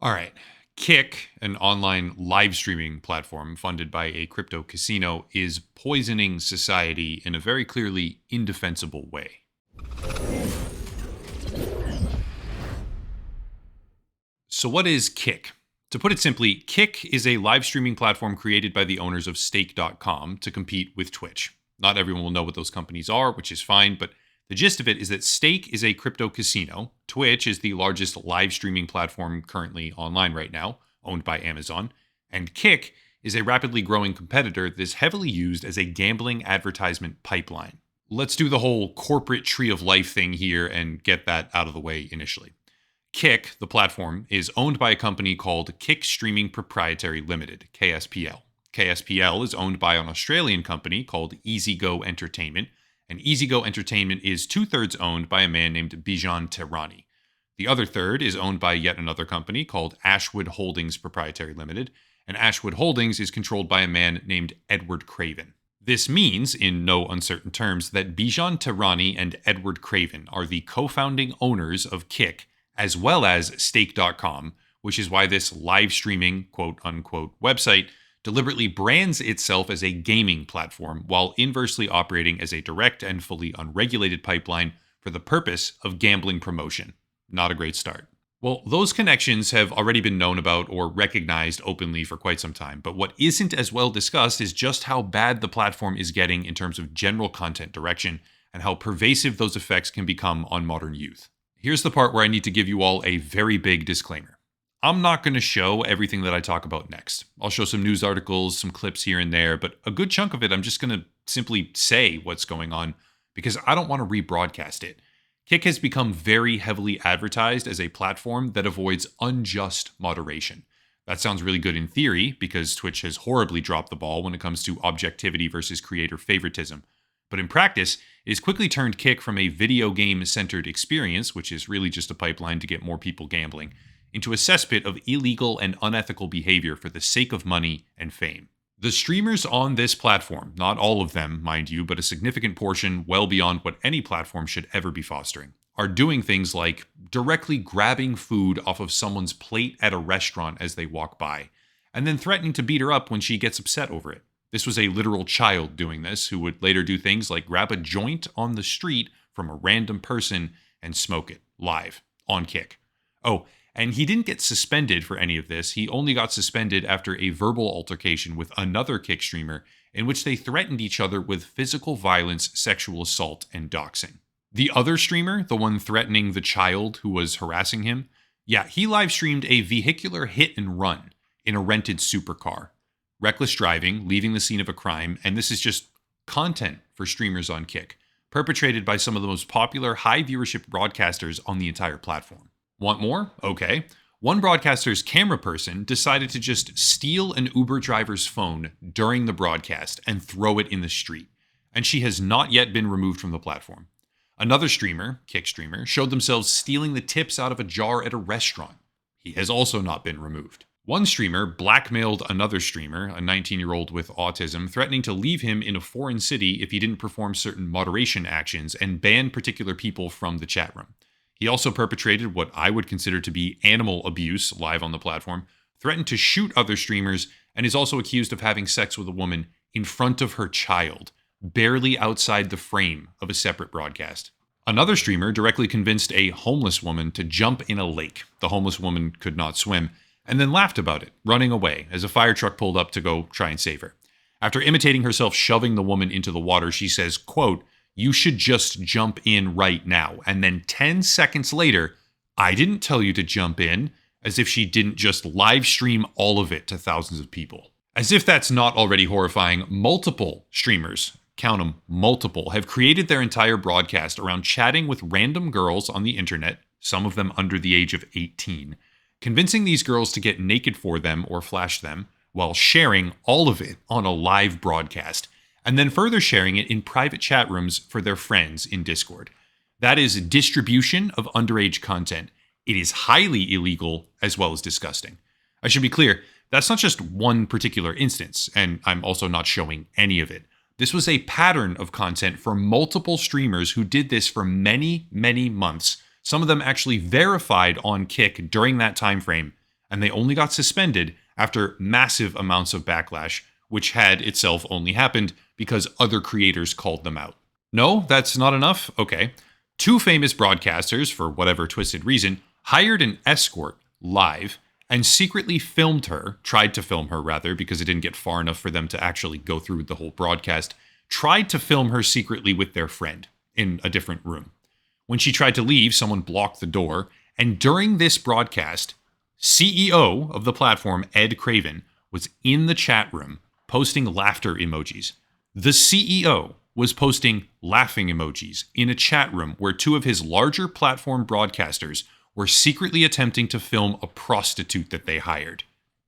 All right. Kick, an online live streaming platform funded by a crypto casino, is poisoning society in a very clearly indefensible way. So, what is Kick? To put it simply, Kick is a live streaming platform created by the owners of Stake.com to compete with Twitch. Not everyone will know what those companies are, which is fine, but the gist of it is that Stake is a crypto casino. Twitch is the largest live streaming platform currently online right now, owned by Amazon. And Kick is a rapidly growing competitor that is heavily used as a gambling advertisement pipeline. Let's do the whole corporate tree of life thing here and get that out of the way initially. Kick, the platform, is owned by a company called Kick Streaming Proprietary Limited, KSPL. KSPL is owned by an Australian company called EasyGo Entertainment, and EasyGo Entertainment is 2/3 owned by a man named Bijan Tehrani. The other third is owned by yet another company called Ashwood Holdings Proprietary Limited, and Ashwood Holdings is controlled by a man named Edward Craven. This means, in no uncertain terms, that Bijan Tehrani and Edward Craven are the co-founding owners of Kick, as well as Stake.com, which is why this live streaming, quote unquote, website deliberately brands itself as a gaming platform while inversely operating as a direct and fully unregulated pipeline for the purpose of gambling promotion. Not a great start. Well, those connections have already been known about or recognized openly for quite some time, but what isn't as well discussed is just how bad the platform is getting in terms of general content direction and how pervasive those effects can become on modern youth. Here's the part where I need to give you all a very big disclaimer. I'm not going to show everything that I talk about next. I'll show some news articles, some clips here and there, but a good chunk of it I'm just going to simply say what's going on because I don't want to rebroadcast it. Kick has become very heavily advertised as a platform that avoids unjust moderation. That sounds really good in theory because Twitch has horribly dropped the ball when it comes to objectivity versus creator favoritism. But in practice, it has quickly turned Kick from a video game-centered experience, which is really just a pipeline to get more people gambling, into a cesspit of illegal and unethical behavior for the sake of money and fame. The streamers on this platform, not all of them, mind you, but a significant portion well beyond what any platform should ever be fostering, are doing things like directly grabbing food off of someone's plate at a restaurant as they walk by, and then threatening to beat her up when she gets upset over it. This was a literal child doing this, who would later do things like grab a joint on the street from a random person and smoke it, live, on Kick. Oh, and he didn't get suspended for any of this. He only got suspended after a verbal altercation with another Kick streamer in which they threatened each other with physical violence, sexual assault, and doxing. The other streamer, the one threatening the child who was harassing him, he live streamed a vehicular hit and run in a rented supercar. Reckless driving, leaving the scene of a crime, and this is just content for streamers on Kick, perpetrated by some of the most popular high viewership broadcasters on the entire platform. Want more? Okay. One broadcaster's camera person decided to just steal an Uber driver's phone during the broadcast and throw it in the street, and she has not yet been removed from the platform. Another streamer, Kick streamer, showed themselves stealing the tips out of a jar at a restaurant. He has also not been removed. One streamer blackmailed another streamer, a 19-year-old with autism, threatening to leave him in a foreign city if he didn't perform certain moderation actions and ban particular people from the chat room. He also perpetrated what I would consider to be animal abuse live on the platform, threatened to shoot other streamers, and is also accused of having sex with a woman in front of her child, barely outside the frame of a separate broadcast. Another streamer directly convinced a homeless woman to jump in a lake. The homeless woman could not swim, and then laughed about it, running away as a fire truck pulled up to go try and save her. After imitating herself shoving the woman into the water, she says, quote, "You should just jump in right now." And then 10 seconds later, "I didn't tell you to jump in," as if she didn't just live stream all of it to thousands of people. As if that's not already horrifying, multiple streamers, count them, multiple, have created their entire broadcast around chatting with random girls on the internet, some of them under the age of 18, convincing these girls to get naked for them or flash them, while sharing all of it on a live broadcast, and then further sharing it in private chat rooms for their friends in Discord. That is distribution of underage content. It is highly illegal as well as disgusting. I should be clear, that's not just one particular instance, and I'm also not showing any of it. This was a pattern of content for multiple streamers who did this for many, many months, some of them actually verified on Kick during that time frame, and they only got suspended after massive amounts of backlash, which had itself only happened because other creators called them out. No, that's not enough? Okay. Two famous broadcasters, for whatever twisted reason, hired an escort live and secretly filmed her, tried to film her rather, because it didn't get far enough for them to actually go through with the whole broadcast, tried to film her secretly with their friend in a different room. When she tried to leave, someone blocked the door, and during this broadcast, CEO of the platform, Ed Craven, was in the chat room posting laughter emojis. The CEO was posting laughing emojis in a chat room where two of his larger platform broadcasters were secretly attempting to film a prostitute that they hired.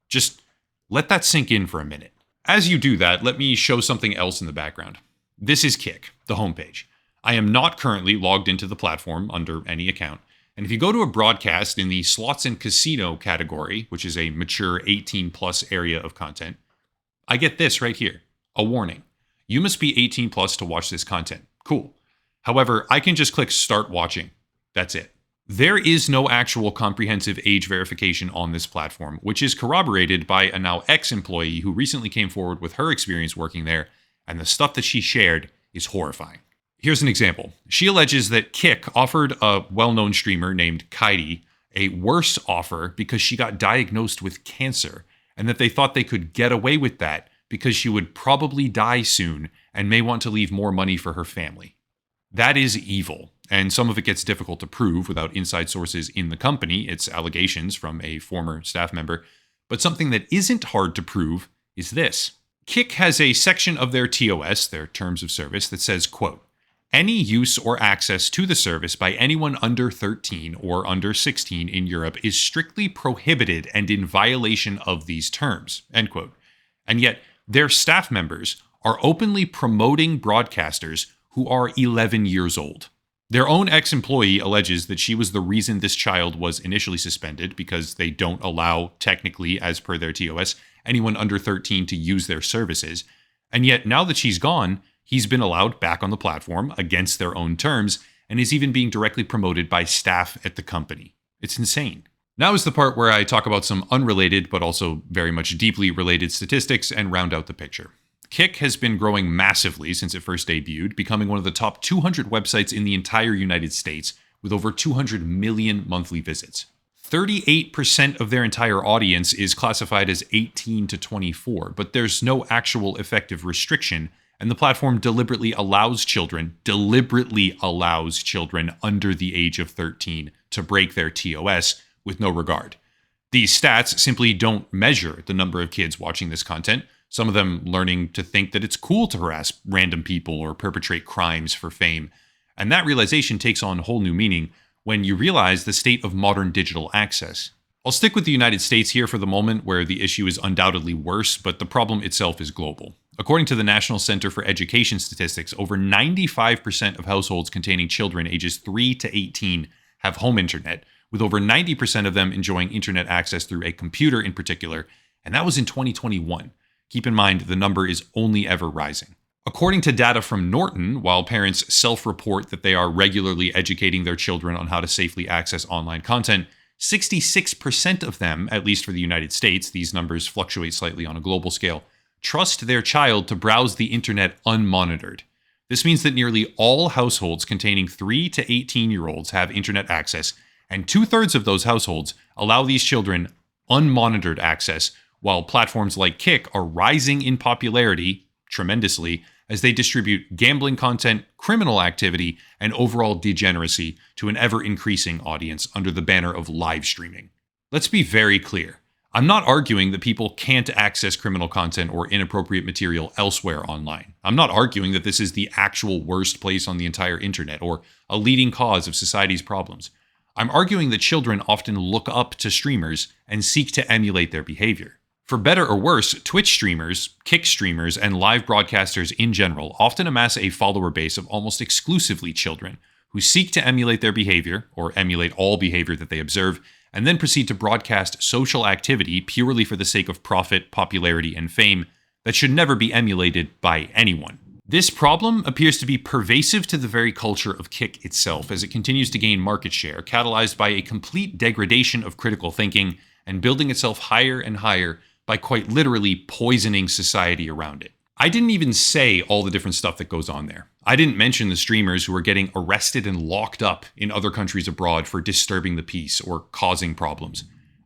Just let that sink in for a minute. As you do that, let me show something else in the background. This is Kick, the homepage. I am not currently logged into the platform under any account. And if you go to a broadcast in the slots and casino category, which is a mature 18 plus area of content, I get this right here, a warning. You must be 18 plus to watch this content. Cool. However, I can just click start watching. That's it. There is no actual comprehensive age verification on this platform, which is corroborated by a now ex-employee who recently came forward with her experience working there, and the stuff that she shared is horrifying. Here's an example. She alleges that Kick offered a well-known streamer named Kaidi a worse offer because she got diagnosed with cancer, and that they thought they could get away with that because she would probably die soon and may want to leave more money for her family. That is evil, and some of it gets difficult to prove without inside sources in the company. It's allegations from a former staff member. But something that isn't hard to prove is this. Kick has a section of their TOS, their terms of service, that says, quote, any use or access to the service by anyone under 13 or under 16 in Europe is strictly prohibited and in violation of these terms, end quote. And yet, their staff members are openly promoting broadcasters who are 11 years old. Their own ex-employee alleges that she was the reason this child was initially suspended because they don't allow, technically, as per their TOS, anyone under 13 to use their services. And yet, now that she's gone, he's been allowed back on the platform against their own terms and is even being directly promoted by staff at the company. It's insane. Now is the part where I talk about some unrelated, but also very much deeply related statistics and round out the picture. Kick has been growing massively since it first debuted, becoming one of the top 200 websites in the entire United States with over 200 million monthly visits. 38% of their entire audience is classified as 18 to 24, but there's no actual effective restriction, and the platform deliberately allows children under the age of 13 to break their TOS with no regard. These stats simply don't measure the number of kids watching this content, some of them learning to think that it's cool to harass random people or perpetrate crimes for fame. And that realization takes on whole new meaning when you realize the state of modern digital access. I'll stick with the United States here for the moment, where the issue is undoubtedly worse, but the problem itself is global. According to the National Center for Education Statistics, over 95% of households containing children ages 3 to 18 have home internet, with over 90% of them enjoying internet access through a computer in particular, and that was in 2021. Keep in mind, the number is only ever rising. According to data from Norton, while parents self-report that they are regularly educating their children on how to safely access online content, 66% of them, at least for the United States, these numbers fluctuate slightly on a global scale, trust their child to browse the internet unmonitored. This means that nearly all households containing 3 to 18-year-olds have internet access, and 2/3 of those households allow these children unmonitored access, while platforms like Kick are rising in popularity tremendously as they distribute gambling content, criminal activity, and overall degeneracy to an ever-increasing audience under the banner of live streaming. Let's be very clear. I'm not arguing that people can't access criminal content or inappropriate material elsewhere online. I'm not arguing that this is the actual worst place on the entire internet or a leading cause of society's problems. I'm arguing that children often look up to streamers and seek to emulate their behavior. For better or worse, Twitch streamers, Kick streamers, and live broadcasters in general often amass a follower base of almost exclusively children who seek to emulate their behavior, or emulate all behavior that they observe, and then proceed to broadcast social activity purely for the sake of profit, popularity, and fame that should never be emulated by anyone. This problem appears to be pervasive to the very culture of Kick itself as it continues to gain market share, catalyzed by a complete degradation of critical thinking and building itself higher and higher by quite literally poisoning society around it. I didn't even say all the different stuff that goes on there. I didn't mention the streamers who are getting arrested and locked up in other countries abroad for disturbing the peace or causing problems.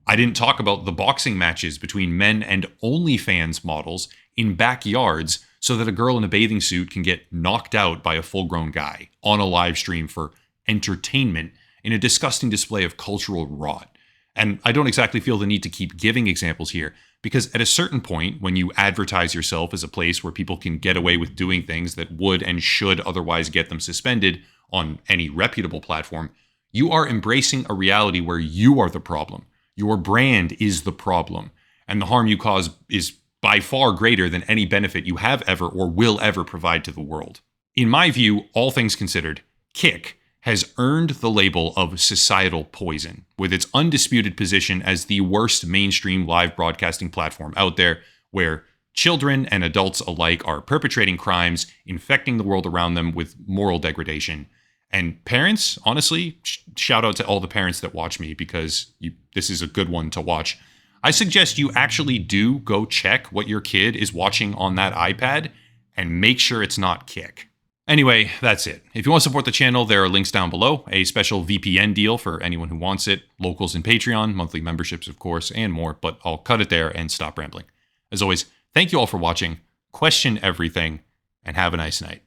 I didn't talk about the boxing matches between men and OnlyFans models in backyards so that a girl in a bathing suit can get knocked out by a full-grown guy on a live stream for entertainment in a disgusting display of cultural rot. And I don't exactly feel the need to keep giving examples here, because at a certain point, when you advertise yourself as a place where people can get away with doing things that would and should otherwise get them suspended on any reputable platform, you are embracing a reality where you are the problem. Your brand is the problem, and the harm you cause is by far greater than any benefit you have ever or will ever provide to the world. In my view, all things considered, Kick has earned the label of societal poison, with its undisputed position as the worst mainstream live broadcasting platform out there, where children and adults alike are perpetrating crimes, infecting the world around them with moral degradation. And parents, honestly, shout out to all the parents that watch me, because this is a good one to watch. I suggest you actually do go check what your kid is watching on that iPad and make sure it's not Kick. Anyway, that's it. If you want to support the channel, there are links down below. A special VPN deal for anyone who wants it, locals and Patreon, monthly memberships, of course, and more, but I'll cut it there and stop rambling. As always, thank you all for watching, question everything, and have a nice night.